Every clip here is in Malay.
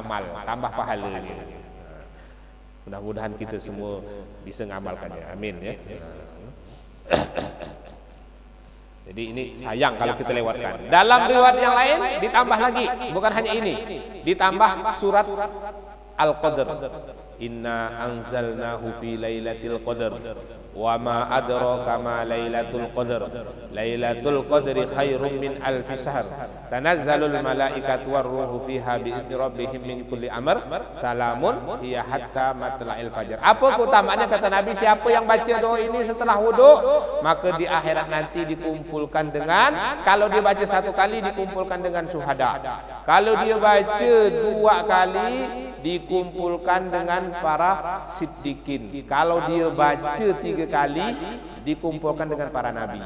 amal, tambah pahalanya. Mudah-mudahan kita semua bisa ngamalkannya. Amin ya. Jadi ini sayang kalau kita lewatkan. Dalam riwayat yang lain ditambah lagi, bukan hanya ini. Ditambah surat Al-Qadr. Inna anzalnahu fi lailatul qadr wa ma adraka ma lailatul qadr. Lailatul qadri khairum min alfi syahr. Tanazzalul malaikatu warruhu fiha bi idzni rabbihim min kulli amr. Salamun hiya hatta matla'il fajar. Apa keutamaannya kata Nabi, siapa yang baca doa ini setelah wudu, maka di akhirat nanti dikumpulkan dengan, kalau dia baca satu kali dikumpulkan dengan syuhada. Kalau dia baca dua kali dikumpulkan dengan para siddiqin. Kalau dia baca tiga kali dikumpulkan dengan para nabi.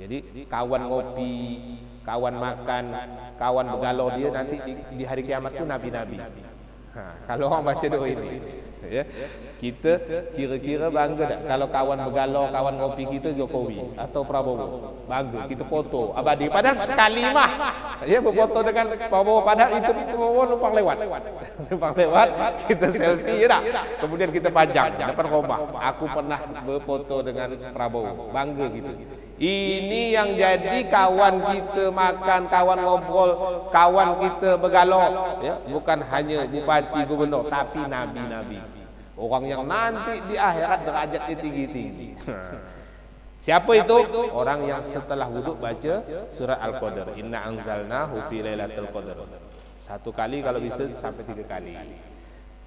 Jadi kawan ngopi, kawan makan, kawan begalau dia nanti di hari kiamat itu nabi-nabi. Kalau orang baca doa ini, ya, kita kira-kira bangga tak kalau kawan begalau, kawan ngopi kita Jokowi atau Prabowo, bangga kita foto abadi. Padahal sekali mah, ya, berfoto dengan Prabowo, padahal itu Prabowo numpang lewat, kita selfie, ya tak? Kemudian kita pajang depan rumah, aku pernah berfoto dengan Prabowo, bangga gitu. Ini yang jadi kawan kita makan, kawan ngobrol, kawan kita begalau, ya, bukan hanya bupati, gubernur, tapi nabi-nabi. Orang yang nanti di akhirat derajatnya tinggi-tinggi. Siapa itu? Orang yang setelah wudhu baca surat Al-Qadr. Inna anzalnahu fi lailatul qadr. Satu kali kalau bisa sampai 3 kali.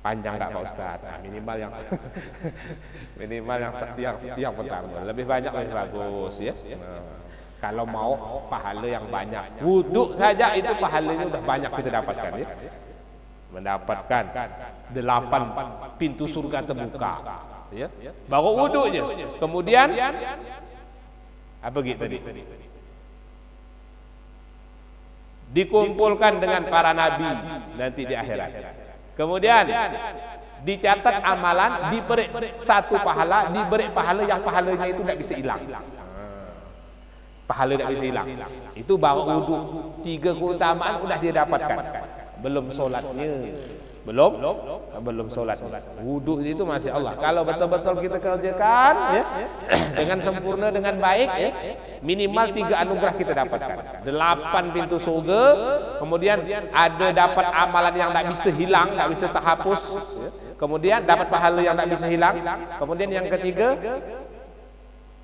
Panjang enggak Pak Ustaz? Nah, minimal yang yang pertama. Lebih banyak lebih bagus ya. Nah, kalau mau pahala yang banyak, wudhu saja itu pahalanya udah banyak kita dapatkan ya. Mendapatkan 8 pintu surga terbuka ya. Baru wudhunya. Kemudian apa gitu tadi? Dikumpulkan dengan para nabi nanti di akhirat. Kemudian dicatat amalan, diberi satu pahala, diberi pahala yang pahalanya itu tidak bisa hilang. Pahala tidak bisa hilang. Itu baru wudhu. 3 keutamaan sudah dia dapatkan. Belum solatnya, belum solat. Wudhu itu masya Allah. Kalau betul-betul kita kerjakan ya, dengan sempurna, dengan baik ya, minimal 3 anugerah kita dapatkan. 8 pintu surga, kemudian ada dapat amalan yang tak bisa hilang, tak bisa terhapus ya. Kemudian dapat pahala yang tak bisa hilang. Kemudian yang ketiga,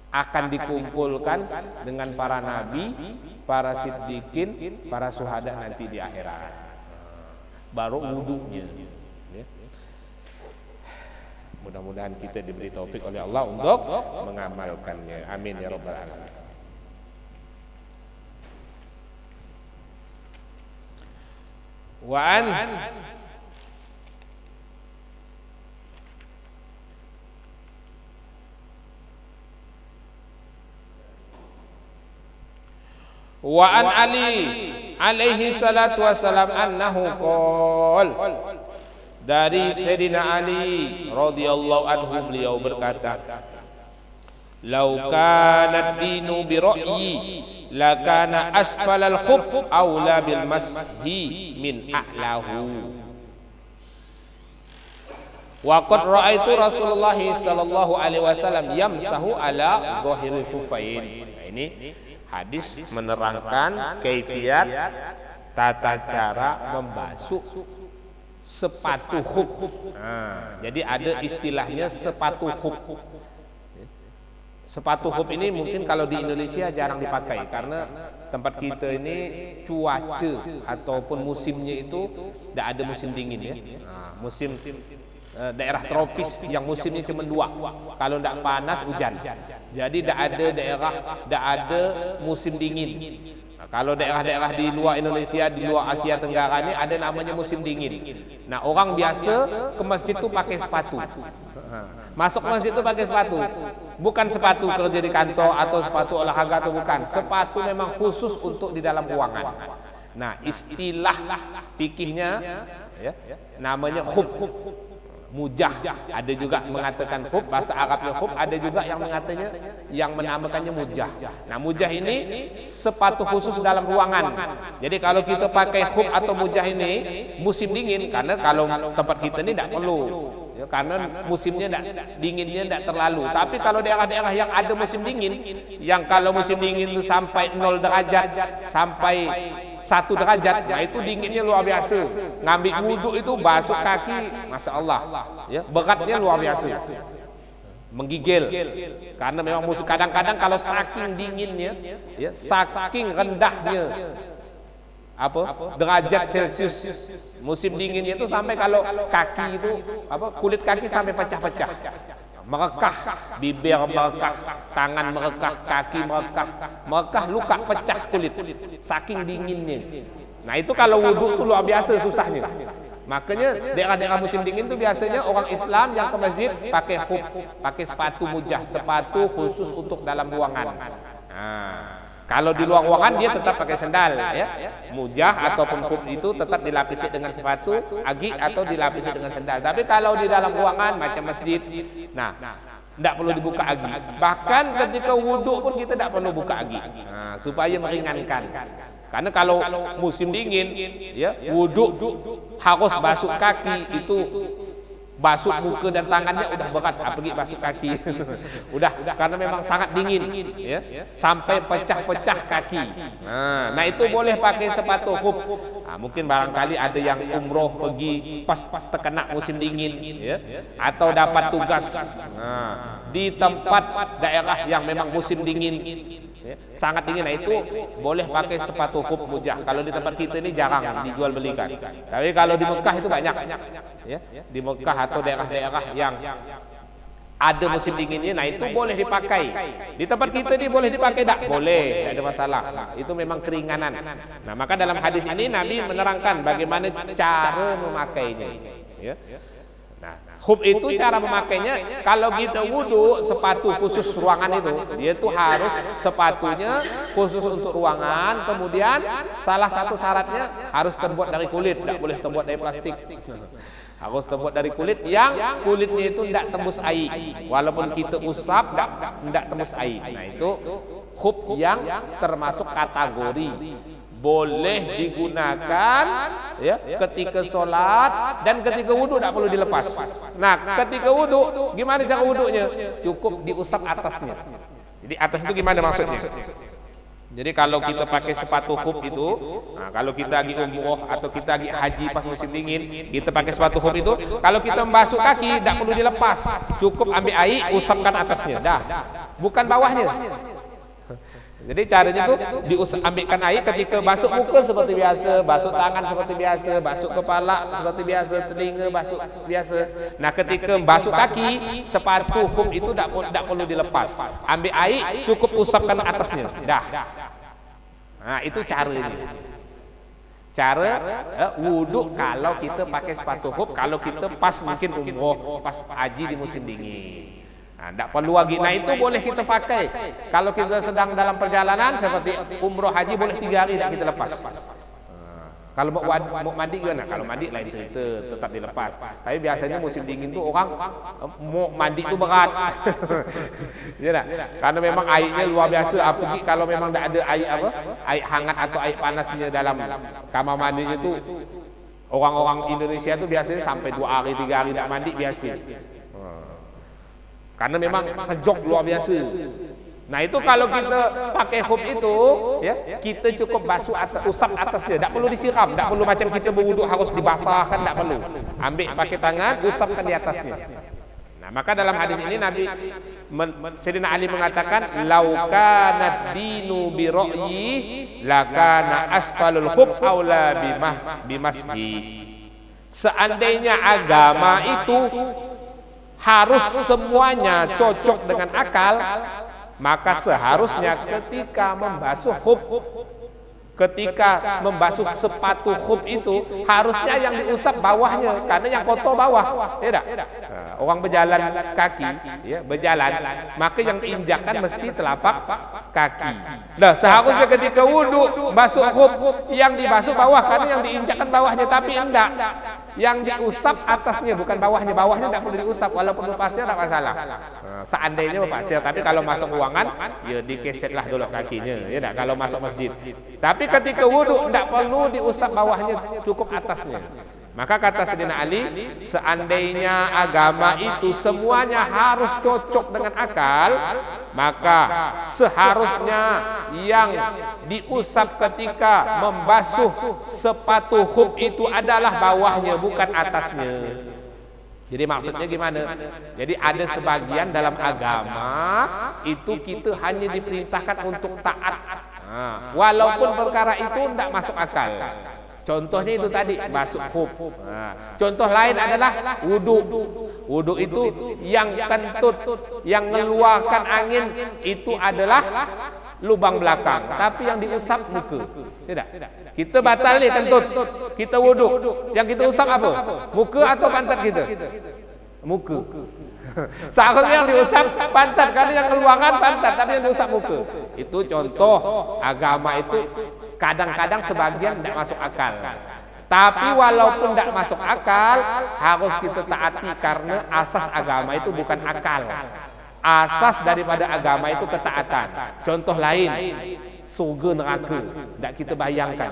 akan dikumpulkan dengan para nabi, para siddiqin, para syuhada nanti di akhirat. Baru wudhunya ya. Mudah-mudahan kita diberi taufik oleh Allah untuk mengamalkannya. Amin ya rabbal alamin. Wa an Ali alaihi salatu wassalam annahu qol, dari Sayyidina Ali radhiyallahu anhu beliau berkata, lau kana ad-dinu bi ra'yi la kana asfalal khuf aula bil mashi min a'lahu. Wa qad ra'aitu Rasulullah sallallahu alaihi wasallam yamsahu ala dhahiril khufain. Nah, ini hadis menerangkan kaifiat tata cara membasuh sepatu khuf. Nah, jadi ada istilahnya sepatu khuf. Sepatu khuf ini mungkin kalau di Indonesia jarang dipakai karena tempat kita ini cuaca ataupun musimnya itu tidak ada musim dingin ya. Nah, musim daerah tropis yang musimnya cuma 2. Kalau tidak panas hujan. Jadi tidak ada daerah, tidak ada musim dingin. Nah, kalau daerah-daerah di luar Indonesia, di luar Asia Tenggara ini ada namanya musim dingin. Nah, orang biasa ke masjid itu pakai sepatu. Masuk masjid itu pakai sepatu. Bukan sepatu kerja di kantor atau sepatu olahraga atau bukan. Sepatu memang khusus untuk di dalam ruangan. Nah, istilah fikihnya ya, namanya khuf. Mujah, ada juga mengatakan khuf, bahasa Arabnya khuf, ada juga yang menamakannya mujah. Nah, mujah ini sepatu khusus dalam ruangan. Jadi kalau kita pakai khuf atau mujah ini musim dingin, karena kalau tempat kita ini tidak perlu. Ya, karena musimnya dinginnya tidak terlalu. Tapi kalau daerah-daerah yang ada musim dingin, yang kalau musim dingin itu sampai 0 derajat sampai 1 derajat, nah itu dinginnya luar biasa. Ngambil wudhu itu basuh kaki, masya Allah, ya, beratnya luar biasa, menggigil. Karena memang musim, kadang-kadang kalau saking dinginnya, ya, saking rendahnya derajat Celcius musim dinginnya itu sampai kalau kaki itu kulit kaki sampai pecah-pecah, merekah, bibir merekah, tangan merekah, kaki merekah, luka, pecah kulit, saking dinginnya. Nah itu kalau wudhu itu luar biasa susahnya. Makanya daerah-daerah musim dingin itu biasanya orang Islam yang ke masjid pakai khuf, pakai sepatu mujah, sepatu khusus untuk dalam ruangan. Nah, kalau di luar ruangan dia tetap pakai sendal, ya. Mujah ataupun khuf itu tetap dilapisi dengan sepatu agi atau dilapisi dengan sendal. Tapi kalau di dalam ruangan macam masjid, nah, tidak perlu dibuka agi. Bahkan ketika wudhu pun kita tidak perlu buka agi, nah, supaya meringankan. Karena kalau musim dingin, ya, wudhu harus basuh kaki, itu basuh muka dan tangannya udah berat, apalagi basuh kaki. udah karena memang sangat dingin, ya, sampai pecah-pecah kaki. Nah itu boleh pakai sepatu khuf. Nah, mungkin barangkali ada yang umroh pergi pas terkena musim dingin, ya, atau dapat tugas di tempat daerah yang memang musim dingin, ya, sangat dingin. Nah itu boleh pakai sepatu khuf mujah. Kalau di tempat kita ini jarang dijual belikan, tapi kalau di Mekah itu banyak, ya, di Mekah atau daerah-daerah yang ada musim dinginnya, nah itu boleh dipakai. Di tempat kita ini boleh dipakai tak? Boleh, tidak ada masalah. Nah, itu memang keringanan. Nah maka dalam hadis ini Nabi menerangkan bagaimana cara memakainya, ya. Nah, khuf itu cara memakainya, kalau kita wudhu sepatu khusus ruangan itu, dia tuh harus sepatunya khusus untuk ruangan. Kemudian salah satu syaratnya harus terbuat dari kulit, tidak boleh terbuat dari plastik. Harus terbuat dari kulit yang kulitnya itu tidak tembus air, walaupun kita usap tidak tembus air. Nah itu khuf yang termasuk kategori boleh digunakan, ya, ketika sholat dan ketika wudhu tidak perlu dilepas. Nah ketika wudhu gimana cara wudhunya? Cukup diusap atasnya. Jadi atas itu gimana maksudnya? Jadi kalau kita pakai sepatu khuf itu, nah, kalau kita lagi umroh atau kita lagi haji pas musim dingin, kita pakai sepatu khuf itu, kalau kita membasuh kaki tidak perlu dilepas, cukup ambil air, usapkan atasnya, dah, bukan bawahnya. Jadi caranya tuh diambilkan air ketika basuh muka seperti biasa, basuh tangan seperti biasa, basuh kepala seperti biasa, telinga basuh biasa. Nah ketika basuh kaki, sepatu khuf itu tidak perlu dilepas, ambil air, cukup usapkan atasnya, dah. Nah itu caranya. Cara wudhu kalau kita pakai sepatu khuf, kalau kita pas mungkin umroh, pas haji di musim dingin. Nah, tidak perlu lagi. Nah itu boleh kita pakai kalau kita sedang dalam perjalanan seperti umroh haji, boleh 3 hari tidak kita lepas. Kalau mau mandi gimana? Kalau mandi lain cerita, tetap dilepas. Tapi biasanya musim dingin tuh orang mau mandi itu berat. Ya, karena memang airnya luar biasa. Apalagi kalau memang tidak ada air air hangat atau air panasnya dalam kamar mandinya itu, orang-orang Indonesia itu biasanya sampai 2 hari 3 hari tidak mandi biasa. Karena memang sejuk luar biasa. Nah itu kalau kita pakai khuf itu, ya, kita cukup basuh usap atasnya, tidak perlu disiram, tidak perlu macam kita berwudhu harus dibasahkan, tidak perlu. Ambil pakai tangan, usapkan di atasnya. Nah maka dalam hadis ini Nabi Sayyidina Ali mengatakan, laukana dinu bi ra'yi lakana asfalul khuf aula bimasji. Seandainya agama itu harus semuanya cocok dengan akal, maka seharusnya ketika membasuh khuf, ketika membasuh sepatu khuf itu harusnya yang diusap bawahnya, karena yang kotor bawah, tidak. Nah, orang berjalan kaki, ya, berjalan, maka yang diinjakkan mesti telapak kaki. Nah, seharusnya ketika wudhu basuh khuf yang dibasuh bawah, karena yang diinjakkan bawahnya, tapi enggak. yang diusap atasnya bukan bawahnya. Bawahnya tidak perlu diusap, walaupun berpasir tidak masalah. Seandainya berpasir, tapi kalau masuk ruangan, ya dikesetlah dulu kakinya, ya tak? Kalau masuk masjid. Tapi ketika wudhu tidak perlu diusap bawahnya, cukup atasnya. Maka kata Sayyidina Ali, seandainya agama itu semuanya harus cocok dengan akal, maka seharusnya yang diusap ketika membasuh sepatu khuf itu adalah bawahnya, bukan atasnya. Jadi maksudnya gimana? Jadi ada sebagian dalam agama itu kita hanya diperintahkan untuk taat, walaupun perkara itu tidak masuk akal. Contohnya itu tadi basuh khuf. Contoh lain adalah wudu. Wudu itu yang kentut, yang mengeluarkan angin itu adalah lubang belakang, tapi yang diusap muka. Tidak. Kita batal nih kentut, kita wudu. Yang kita usap apa? Muka atau pantat kita? Muka. Seharusnya yang diusap pantat, karena yang keluaran pantat, tapi yang diusap muka. Itu contoh agama itu. Kadang-kadang sebagian tidak masuk akal. Tapi walaupun tidak masuk akal, harus kita taati, karena asas agama itu bukan akal. Asas daripada agama itu ketaatan. Contoh lain, surga neraka. Tidak kita bayangkan.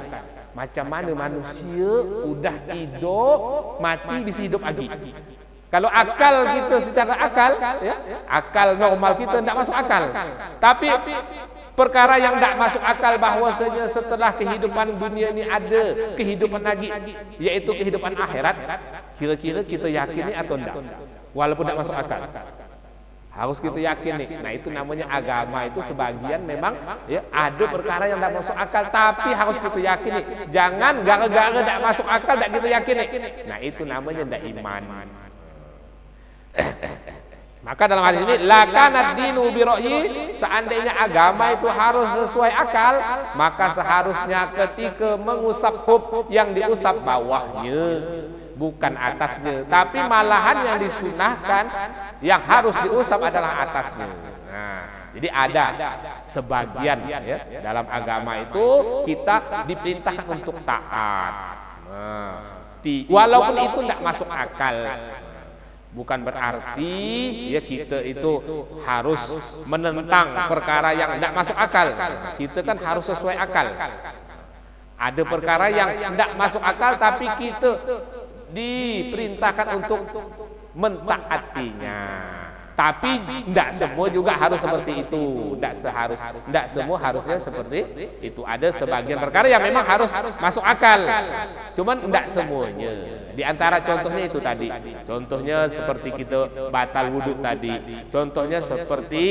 Macam mana manusia udah hidup, mati bisa hidup lagi. Kalau akal kita secara akal, ya, akal normal kita tidak masuk akal. Tapi perkara yang tidak masuk akal bahwasanya setelah kehidupan dunia ini ada kehidupan lagi, yaitu kehidupan akhirat. Kira-kira kita yakini atau tidak? Walaupun tidak masuk akal, harus kita yakini. Nah, itu namanya agama itu sebagian memang ya ada perkara yang tidak masuk akal, tapi harus kita yakini. Jangan gara-gara tidak masuk akal tidak kita yakini. Nah, itu namanya tidak iman. Maka dalam hadis ini, lakanad dinu bira'yi, seandainya agama itu harus sesuai akal, maka seharusnya ketika mengusap khuf yang diusap bawahnya, bukan atasnya. Tapi malahan yang disunahkan, yang harus diusap adalah atasnya. Nah, jadi ada sebagian ya dalam agama itu kita diperintahkan untuk taat. Walaupun itu tidak masuk akal. Bukan berarti ya kita itu harus menentang perkara yang tidak masuk akal. Kita kan harus sesuai akal. Ada perkara yang tidak masuk akal, tapi kita diperintahkan untuk mentaatinya. Tapi tidak semua juga harus seperti itu. Tidak semua harusnya seperti itu. Ada sebagian perkara yang memang harus masuk akal. Cuman tidak semuanya. Di antara contohnya itu tadi. Contohnya seperti kita batal wudhu tadi. Contohnya seperti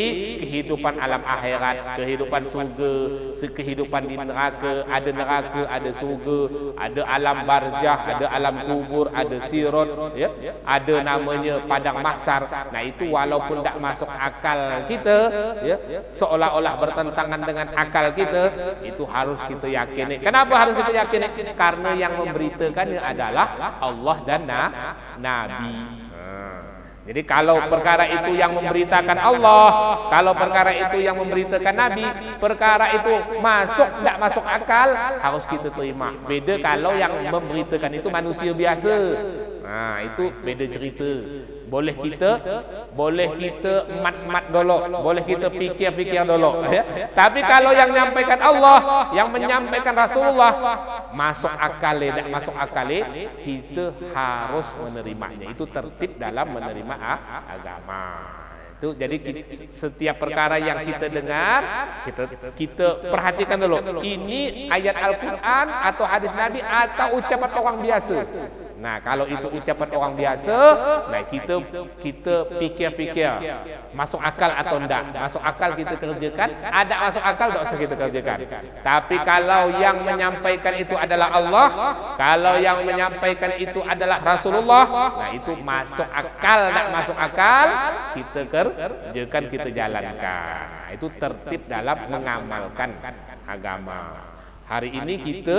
kehidupan alam akhirat, kehidupan surga, kehidupan di neraka, ada surga, ada alam barzah, ada alam kubur, ada sirat, ya, ada namanya padang mahsyar. Nah, itu walaupun tidak masuk akal kita, ya, seolah-olah bertentangan dengan akal kita, itu harus kita yakini. Kenapa harus kita yakini? Karena yang memberitakannya adalah Allah dan Nabi. Jadi kalau perkara itu yang memberitakan Allah, kalau perkara itu yang memberitakan Nabi, perkara itu tidak masuk akal, harus kita terima. Beda kalau yang memberitakan itu manusia biasa. Nah, itu beda cerita. Boleh kita mat dulu, boleh kita pikir dulu, ya. Tapi kalau yang menyampaikan Allah, yang menyampaikan Rasulullah, masuk akal, tidak masuk akal, kita harus menerimanya. Itu tertib dalam menerima agama. Itu jadi setiap perkara yang kita dengar, kita perhatikan dulu. Ini ayat Al-Quran atau hadis Nabi atau ucapan orang biasa. Nah, kalau itu ucapan orang biasa, nah kita pikir-pikir masuk akal atau enggak. Masuk akal kita kerjakan, ada masuk akal enggak usah kita kerjakan. Tapi kalau yang menyampaikan itu adalah Allah, kalau yang menyampaikan itu adalah Rasulullah, nah itu masuk akal, enggak masuk akal, kita kerjakan, kita jalankan. Nah, itu tertib dalam mengamalkan agama. Hari ini kita